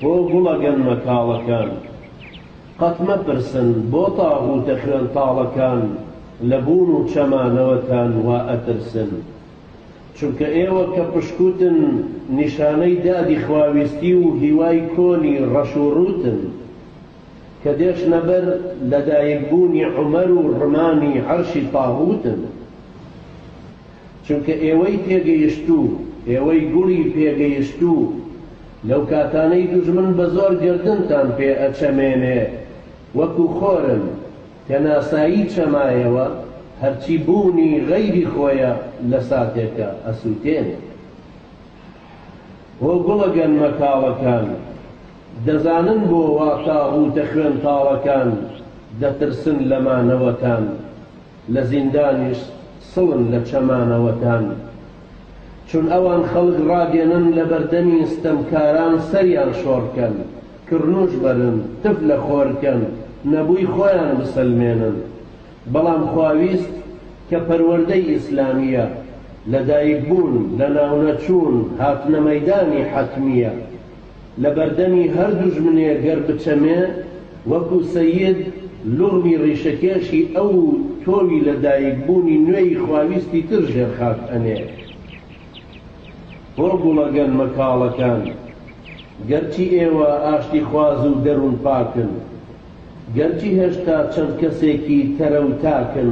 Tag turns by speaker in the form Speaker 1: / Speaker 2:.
Speaker 1: بۆ گوڵەگەن مەکاڵەکان قەت مەپرسن بۆ تاغوتە خوێن تاڵەکان لە بوون و چەمانەوەتان وا ئەترسن چونکە ئێوە کە پشکوتن نیشانەی دادی خواویستی و هیوای کۆنی ڕەش و ڕووتن کە دێشنە بەر لەدایکبوونی عومەر و ڕمانی عەرشی تاغوتن چونکە ئێوەی پێگەیشتوو ئێوەی گوڵی پێگەیشتوو لەو کاتانەی دوژمن بە زۆر گردنتان پێ ئەچەمێنێ وەکو خۆرن کە ناسایی چەمایەوە هەرچی بوونی غەیری خۆیە لە ساتێکە ئەسووتێنێ بۆ گوڵەگەن مەکاڵەکان دەزانن بۆ وا تاغوتە خوێن تاڵەکان دەترسن لەمانەوەتان لە زیندانیش سڵن لە چەمانەوەتان چون ئەوان خەڵک ڕادێنن لە بەردەمی ستەمکاران سەریان شۆڕکەن کڕنوش بەرن تف لە خۆرکەن نەبووی خۆیان بسەلمێنن بەڵام خواویست کە پەروەردەی ئیسلامیە لەدایکبوون لە ناونەچوون هاتنە مەیدانی حەتمیە لە بەردەمی هەر دوژمنێ گەر بچەمێ وەکو سەید لوڕمی ڕیشەکێشی ئەو تۆوی لەدایکبوونی نوێی خواویستی تر ژێر خاک ئەنێ بۆ گوڵەگەن مەکاڵەکان گەرچی ئێوە ئاشتی خواز و دەروون پاکن گەرچی هێشتا چەند کەسێکی تەرە و تاکن